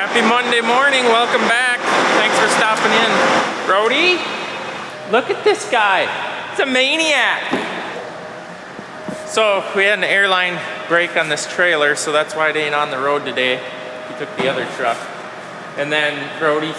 Happy Monday morning, welcome back. Thanks for stopping in. Brody, look at this guy. He's a maniac. So we had an airline break on this trailer, so that's why it ain't on the road today. We took the other truck. And then Brody,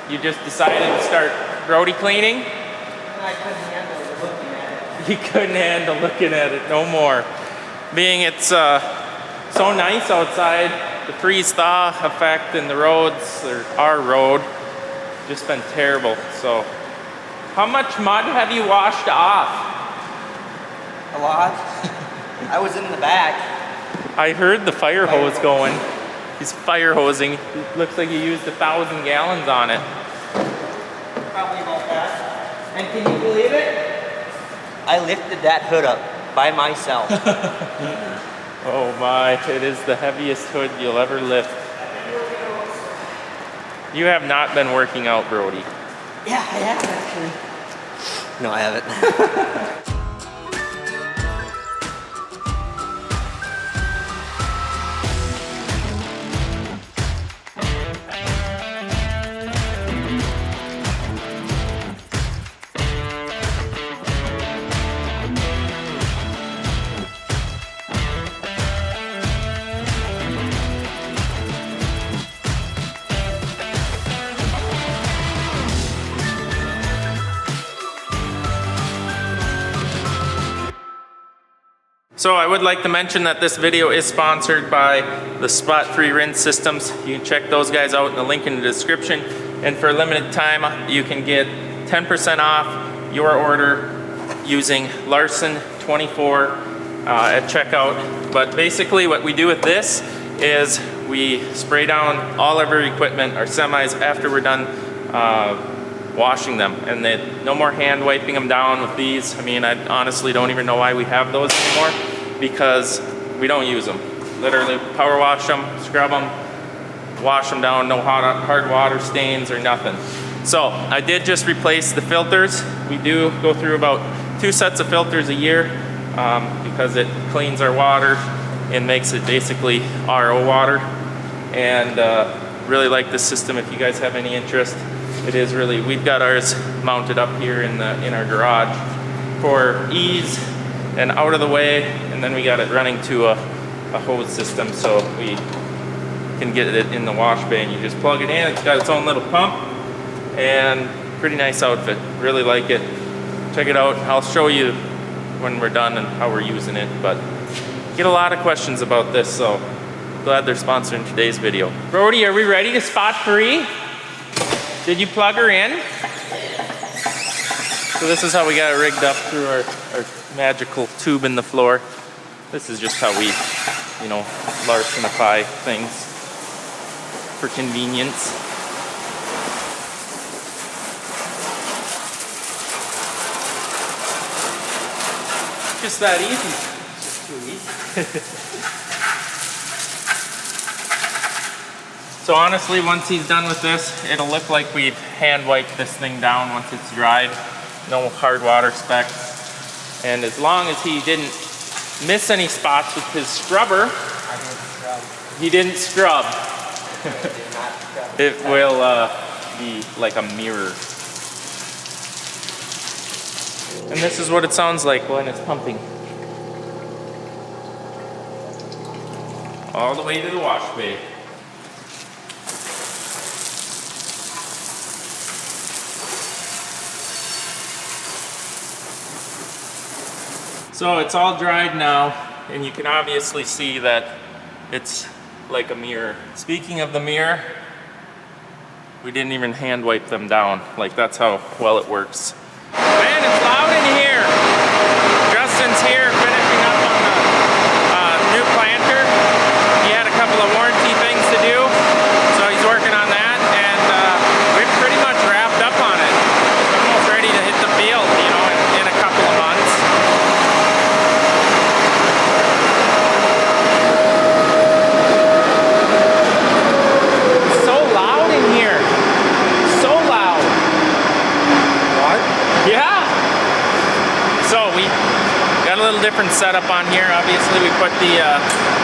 you just decided to start Brody cleaning? I couldn't handle looking at it. You couldn't handle looking at it no more. Being it's so nice outside, the freeze-thaw effect in the roads, or our road, just been terrible. So, how much mud have you washed off? A lot. I was in the back. I heard the fire hose going. He's fire hosing. It looks like he used 1,000 gallons on it. Probably about that. And can you believe it? I lifted that hood up by myself. Oh my, it is the heaviest hood you'll ever lift. You have not been working out, Brody. Yeah, I have actually. No, I haven't. So I would like to mention that this video is sponsored by the Spot-Free Rinse Systems. You can check those guys out in the link in the description. And for a limited time, you can get 10% off your order using Larson 24 at checkout. But basically what we do with this is we spray down all of our equipment, our semis, after we're done washing them. And no more hand wiping them down with these. I mean, I honestly don't even know why we have those anymore, because we don't use them. Literally power wash them, scrub them, wash them down, no hard water stains or nothing. So I did just replace the filters. We do go through about 2 sets of filters a year because it cleans our water and makes it basically RO water. And really like this system. If you guys have any interest, it is really, we've got ours mounted up here in our garage for ease and out of the way, and then we got it running to a hose system so we can get it in the wash bay, and you just plug it in. It's got its own little pump, and pretty nice outfit. Really like it. Check it out. I'll show you when we're done and how we're using it, but get a lot of questions about this, so glad they're sponsoring today's video. Brody, are we ready to spot free? Did you plug her in? So this is how we got it rigged up through our magical tube in the floor. This is just how we, you know, Larsonify things for convenience. Just that easy. Just too easy. So honestly, once he's done with this, it'll look like we've hand wiped this thing down once it's dried. No hard water specks. And as long as he didn't miss any spots with his scrubber, he didn't scrub. It will be like a mirror. And this is what it sounds like when it's pumping. All the way to the wash bay. So it's all dried now, and you can obviously see that it's like a mirror. Speaking of the mirror, we didn't even hand wipe them down. Like, that's how well it works. Man, it's loud in here. Justin's here finishing up on the new planter. He had a couple of warranty things to do, so he's working on that, and we're pretty much wrapped up on it. We're almost ready to hit the field, you know, in a couple of months. Different setup on here. Obviously we put the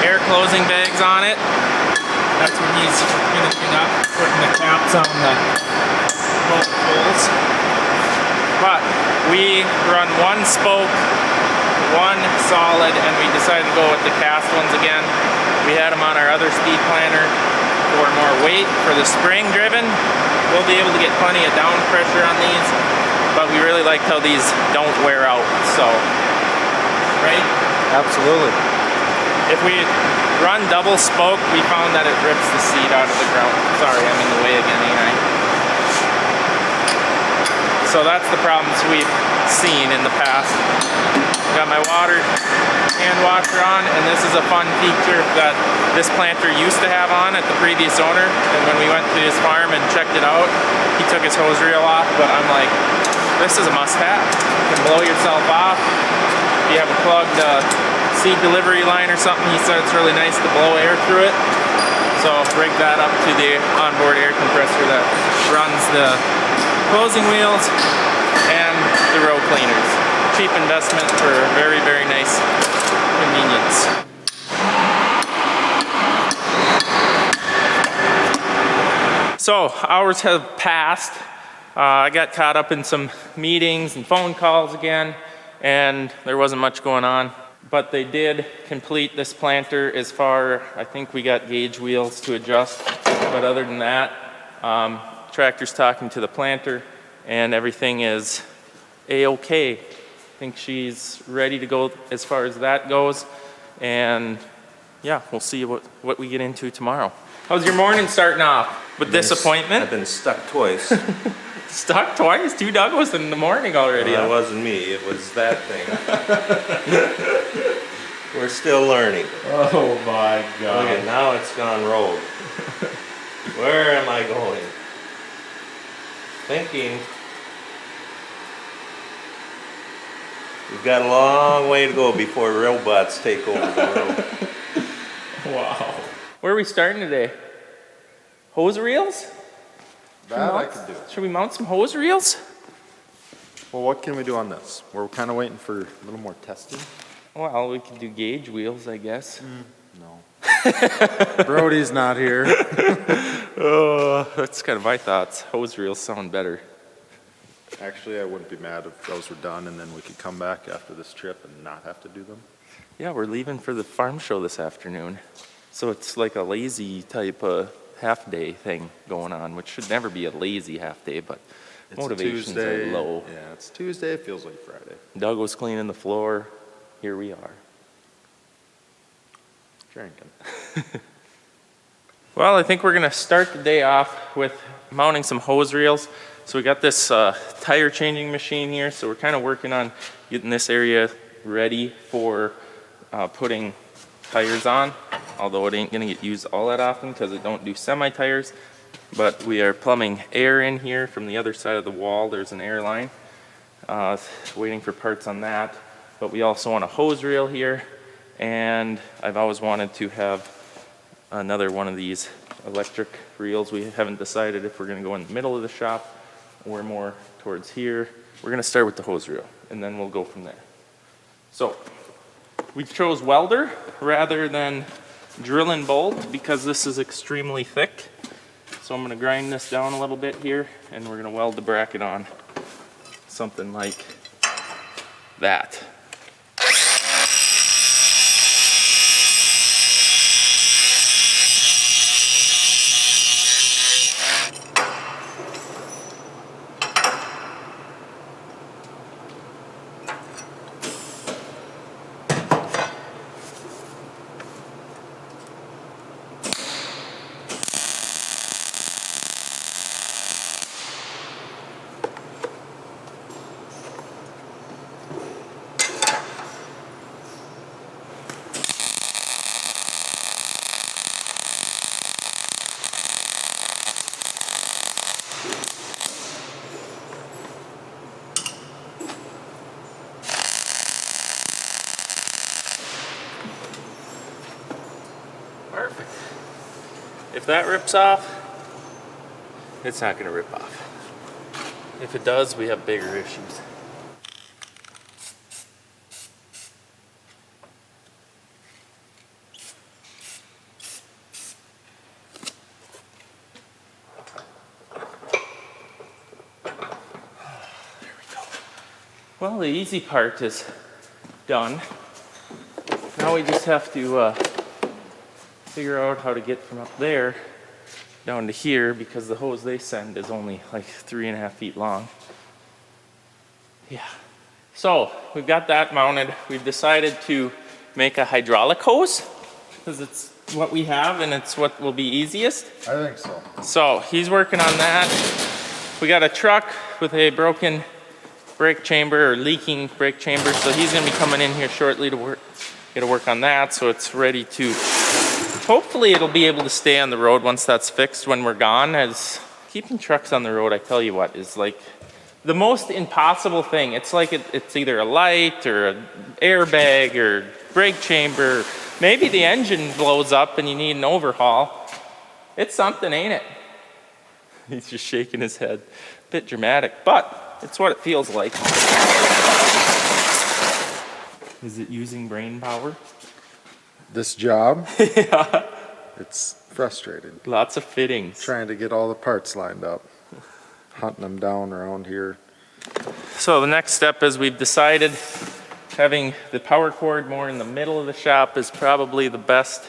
air closing bags on it. That's what he's going to up, putting the caps on the both poles. But we run one spoke, one solid, and we decided to go with the cast ones again. We had them on our other speed planter for more weight for the spring driven. We'll be able to get plenty of down pressure on these, but we really liked how these don't wear out, so, right? Absolutely. If we run double spoke, we found that it rips the seat out of the ground. Sorry, I'm in the way again, ain't I? So that's the problems we've seen in the past. Got my water hand washer on, and this is a fun feature that this planter used to have on at the previous owner. And when we went to his farm and checked it out, he took his hose reel off, but I'm like, this is a must-have. You can blow yourself off. If you have a plugged seed delivery line or something, he said it's really nice to blow air through it. So rig that up to the onboard air compressor that runs the closing wheels and the row cleaners. Cheap investment for very, very nice convenience. So hours have passed. I got caught up in some meetings and phone calls again, and there wasn't much going on. But they did complete this planter as far, I think we got gauge wheels to adjust. But other than that, tractor's talking to the planter and everything is a-okay. I think she's ready to go as far as that goes. And yeah, we'll see what we get into tomorrow. How's your morning starting off? With disappointment? I've been stuck twice. Stuck twice? 2 doggos in the morning already. Well, it wasn't me, it was that thing. We're still learning. Oh my God. Okay, now it's gone rogue. Where am I going? Thinking. We've got a long way to go before robots take over the road. Wow. Where are we starting today? Hose reels? That I could do. Should we mount some hose reels? Well, what can we do on this? We're kind of waiting for a little more testing. Well, we could do gauge wheels, I guess. No. Brody's not here. That's kind of my thoughts. Hose reels sound better. Actually, I wouldn't be mad if those were done and then we could come back after this trip and not have to do them. Yeah, we're leaving for the farm show this afternoon. So it's like a lazy type of half-day thing going on, which should never be a lazy half-day, but It's motivations Tuesday. are low. Yeah, it's Tuesday. It feels like Friday. Doug was cleaning the floor. Here we are. Drinking. Well, I think we're gonna start the day off with mounting some hose reels. So we got this tire changing machine here, so we're kind of working on getting this area ready for putting tires on, although it ain't gonna get used all that often because it don't do semi-tires. But we are plumbing air in here from the other side of the wall. There's an air line. Waiting for parts on that. But we also want a hose reel here, and I've always wanted to have another one of these electric reels. We haven't decided if we're gonna go in the middle of the shop or more towards here. We're gonna start with the hose reel, and then we'll go from there. So we chose welder rather than drill and bolt because this is extremely thick. So I'm gonna grind this down a little bit here, and we're gonna weld the bracket on. Something like that. Perfect. If that rips off, it's not gonna rip off. If it does, we have bigger issues. Well, the easy part is done. Now we just have to figure out how to get from up there down to here, because the hose they send is only like 3.5 feet long. Yeah. So we've got that mounted. We've decided to make a hydraulic hose because it's what we have and it's what will be easiest. I think so. So he's working on that. We got a truck with a broken brake chamber or leaking brake chamber, so he's gonna be coming in here shortly to work on that, so it's ready to, hopefully it'll be able to stay on the road once that's fixed when we're gone. As keeping trucks on the road, I tell you what, is like the most impossible thing. It's like it's either a light or an airbag or brake chamber. Maybe the engine blows up and you need an overhaul. It's something, ain't it? He's just shaking his head. Bit dramatic, but it's what it feels like. Is it using brain power? This job? Yeah. It's frustrating. Lots of fittings. Trying to get all the parts lined up. Hunting them down around here. So the next step is we've decided having the power cord more in the middle of the shop is probably the best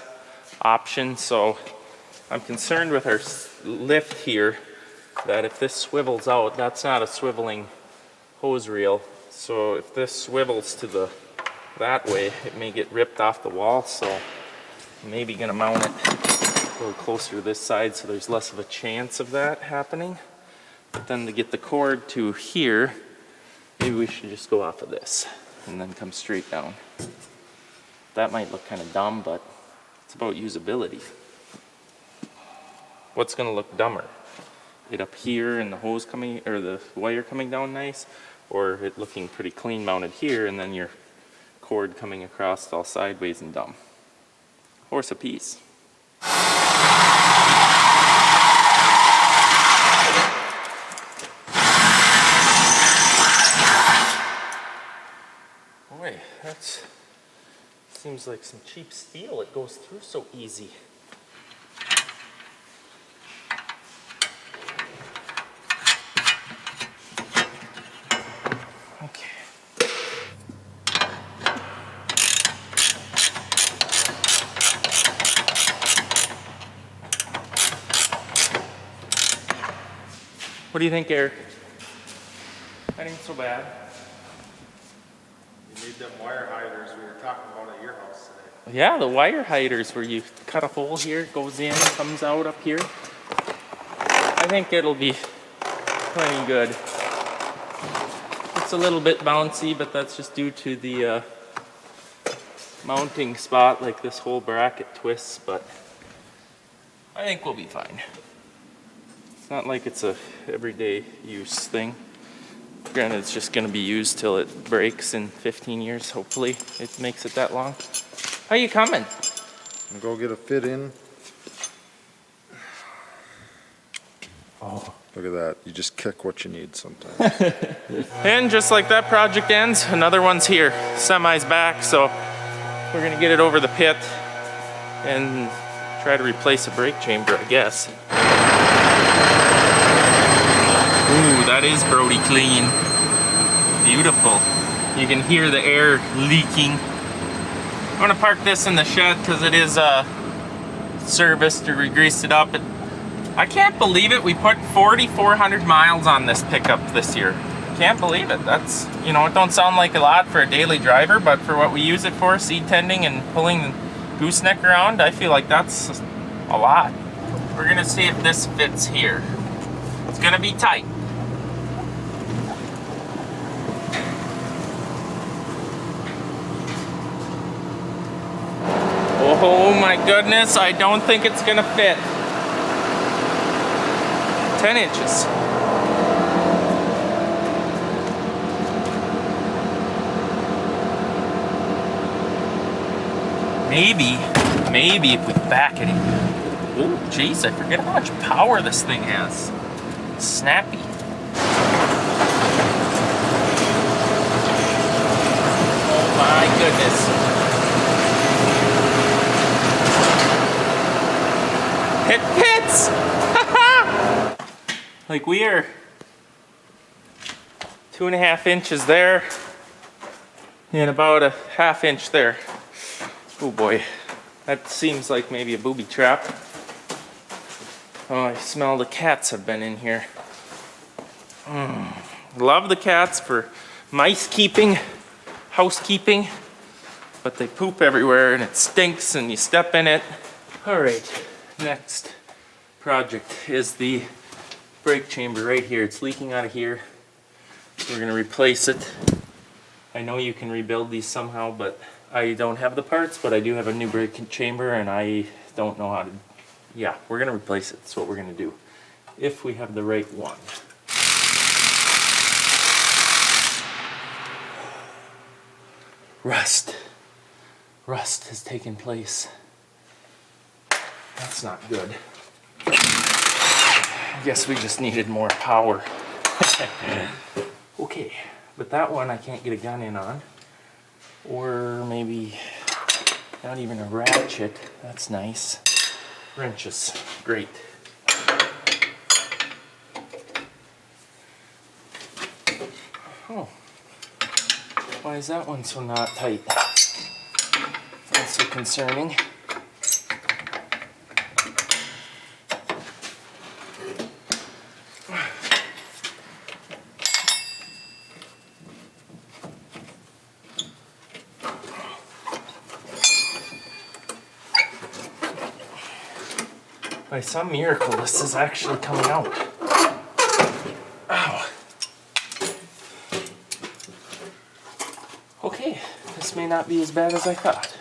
option. So I'm concerned with our lift here that if this swivels out, that's not a swiveling hose reel. So if this swivels to that way, it may get ripped off the wall. So I'm maybe gonna mount it a little closer to this side so there's less of a chance of that happening. But then to get the cord to here, maybe we should just go off of this and then come straight down. That might look kind of dumb, but it's about usability. What's gonna look dumber? It up here and the hose coming, or the wire coming down nice, or it looking pretty clean mounted here and then your cord coming across all sideways and dumb? Horse apiece. Boy, that seems like some cheap steel. It goes through so easy. Okay. What do you think, Eric? That ain't so bad. You need them wire hiders we were talking about at your house today. Yeah, the wire hiders where you cut a hole here, goes in, comes out up here. I think it'll be plenty good. It's a little bit bouncy, but that's just due to the mounting spot, like this whole bracket twists, but I think we'll be fine. It's not like it's a everyday use thing. Granted, it's just going to be used till it breaks in 15 years. Hopefully it makes it that long. How you coming? And go get a fit in. Oh. Look at that. You just kick what you need sometimes. And just like that project ends, another one's here. Semi's back, so we're going to get it over the pit and try to replace a brake chamber, I guess. Ooh, that is Brody clean. Beautiful. You can hear the air leaking. I'm gonna park this in the shed because it is serviced or re-greased it up. I can't believe it. We put 4,400 miles on this pickup this year. Can't believe it. That's, you know, it don't sound like a lot for a daily driver, but for what we use it for, seed tending and pulling gooseneck around, I feel like that's a lot. We're gonna see if this fits here. It's gonna be tight. Oh my goodness, I don't think it's gonna fit. 10 inches. Maybe if we back it in. Oh, jeez, I forget how much power this thing has. It's snappy. Oh my goodness. It fits! Like we are 2.5 inches there, and about a 1/2 inch there. Oh boy, that seems like maybe a booby trap. Oh, I smell the cats have been in here. Love the cats for mice keeping, housekeeping, but they poop everywhere and it stinks and you step in it. All right, next project is the brake chamber right here. It's leaking out of here. We're gonna replace it. I know you can rebuild these somehow, but I don't have the parts, but I do have a new brake chamber and I don't know how to, yeah, we're gonna replace it. That's what we're gonna do. If we have the right one. Rust has taken place. That's not good. I guess we just needed more power. Okay, but that one I can't get a gun in on. Or maybe not even a ratchet. That's nice. Wrenches, great. Oh, why is that one so not tight? That's so concerning. By some miracle, this is actually coming out. Ow. Okay, this may not be as bad as I thought.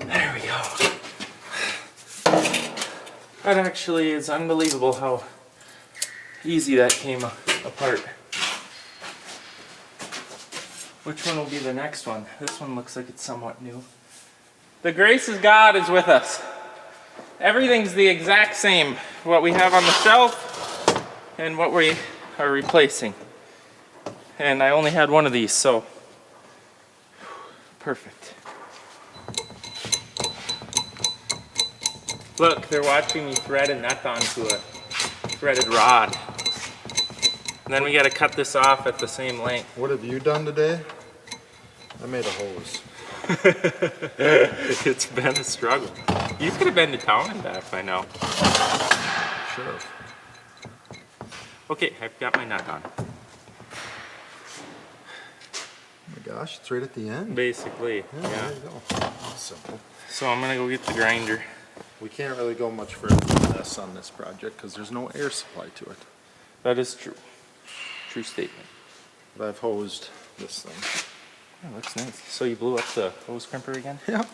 There we go. That actually is unbelievable how easy that came apart. Which one will be the next one? This one looks like it's somewhat new. The grace of God is with us. Everything's the exact same. What we have on the shelf and what we are replacing. And I only had one of these, so perfect. Look, they're watching me thread a nut onto a threaded rod. And then we got to cut this off at the same length. What have you done today? I made a hose. It's been a struggle. You could have been to town and back by now. Should have. Okay, I've got my nut on. Oh my gosh, it's right at the end. Basically, Yeah, yeah. there you go. Simple. So I'm gonna go get the grinder. We can't really go much further than this on this project because there's no air supply to it. That is true. True statement. But I've hosed this thing. Oh, looks nice. So you blew up the hose crimper again? Yeah.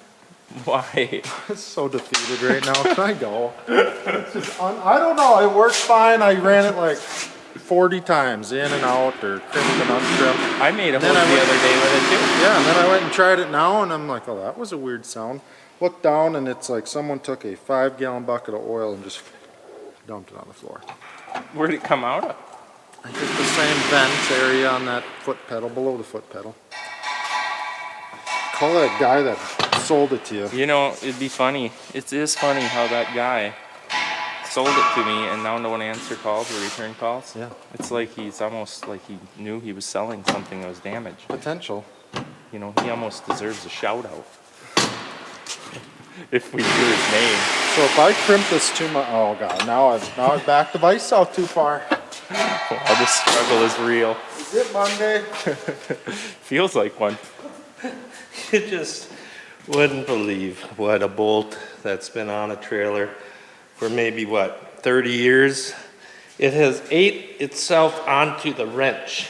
Why? It's so defeated right now. Can I go? It's just I don't know. It worked fine. I ran it like 40 times in and out or crimped and uncrimped. I made a hose Then the I went- other day with it too. Yeah, and then I went and tried it now and I'm like, oh, that was a weird sound. Look down and it's like someone took a 5-gallon bucket of oil and just dumped it on the floor. Where'd it come out of? I think the same vent area on that foot pedal, below the foot pedal. Call that guy that sold it to you. You know, it'd be funny. It is funny how that guy sold it to me and now no one answer calls or return calls. Yeah. It's like he's almost like he knew he was selling something that was damaged. Potential. You know, he almost deserves a shout out. If we knew his name. So if I crimp this too much, oh god, now I've backed the vice out too far. Wow, this struggle is real. Is it Monday? Feels like one. You just wouldn't believe what a bolt that's been on a trailer for maybe, 30 years? It has ate itself onto the wrench.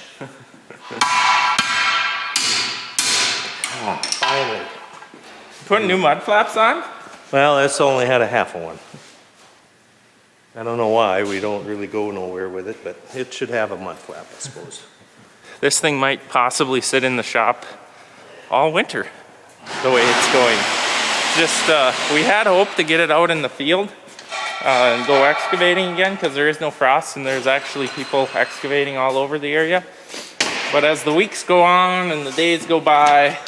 Finally. Putting new mud flaps on? Well, that's only had a half of one. I don't know why, we don't really go nowhere with it, but it should have a mud flap, I suppose. This thing might possibly sit in the shop all winter, the way it's going. Just, we had hope to get it out in the field and go excavating again because there is no frost and there's actually people excavating all over the area. But as the weeks go on and the days go by,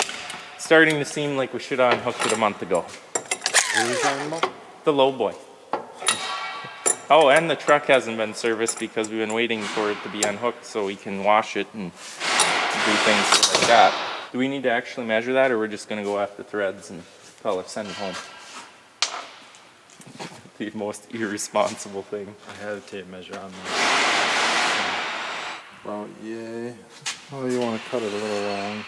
it's starting to seem like we should have unhooked it a month ago. What are you talking about? The low boy. Oh, and the truck hasn't been serviced because we've been waiting for it to be unhooked so we can wash it and do things like that. Do we need to actually measure that, or we're just gonna go after threads and tell it send it home? The most irresponsible thing. I had a tape measure on there. About yay. Oh, you want to cut it a little long.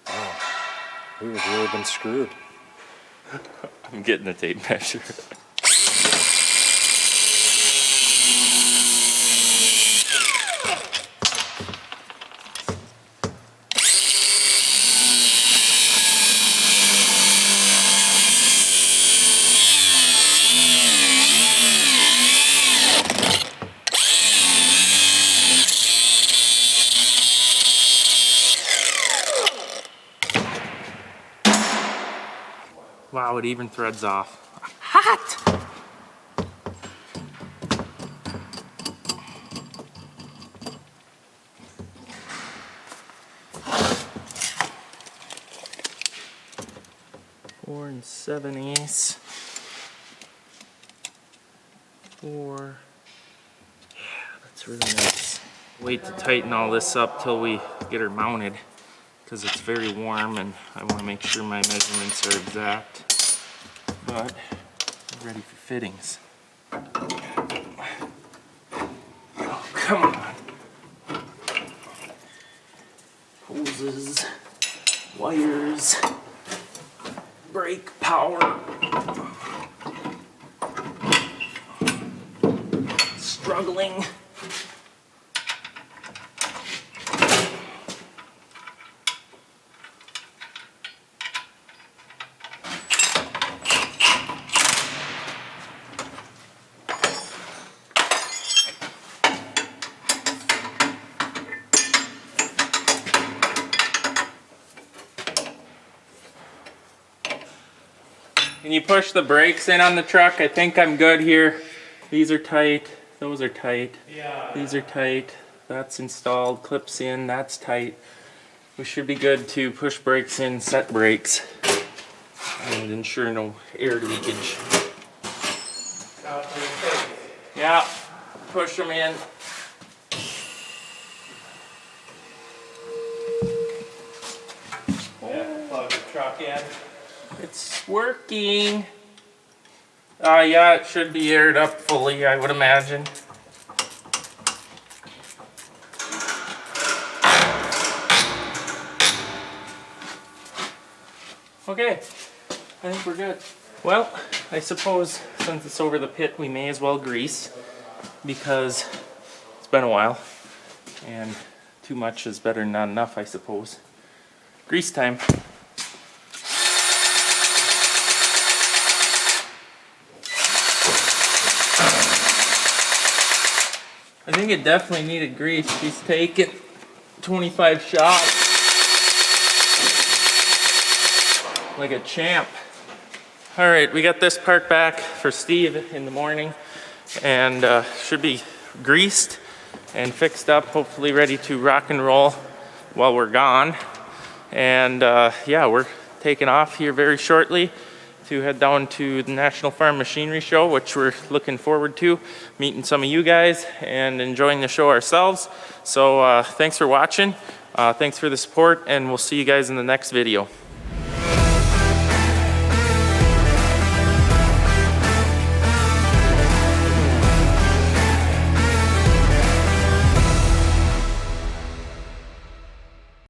Oh, we've really been screwed. I'm getting a tape measure. Wow, it even threads off. Hot! Four and 7/8. 4. Yeah, that's really nice. Wait to tighten all this up till we get her mounted, because it's very warm and I want to make sure my measurements are exact. But I'm ready for fittings. Oh, come on. Hoses, wires, brake power. Struggling. Can you push the brakes in on the truck? I think I'm good here. These are tight. Those are tight. Yeah. These are tight. That's installed. Clips in. That's tight. We should be good to push brakes in, set brakes, and ensure no air leakage. Yeah. Push them in. Yeah, plug the truck in. It's working. Yeah, it should be aired up fully, I would imagine. Okay, I think we're good. Well, I suppose since it's over the pit, we may as well grease, because it's been a while, and too much is better than not enough, I suppose. Grease time. I think it definitely needed grease. She's taken 25 shots like a champ. All right, we got this part back for Steve in the morning, and should be greased and fixed up, hopefully ready to rock and roll while we're gone. And yeah, we're taking off here very shortly to head down to the National Farm Machinery Show, which we're looking forward to, meeting some of you guys and enjoying the show ourselves. So thanks for watching, thanks for the support, and we'll see you guys in the next video.